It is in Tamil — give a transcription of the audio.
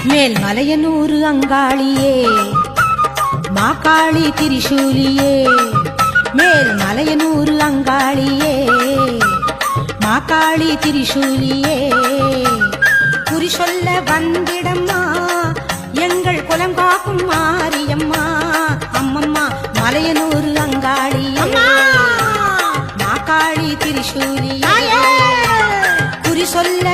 மேல் மலையனூர் அங்காளியே மாகாளி திரிசூலியே மேல் மலையனூர் அங்காளியே மாகாளி திரிசூலியே குறி சொல்ல வந்திடம்மா எங்கள் குலம் காக்கும் மாரியம்மா அம்மம்மா மலையனூர் அங்காளியே மாகாளி திரிசூலியே குறி சொல்ல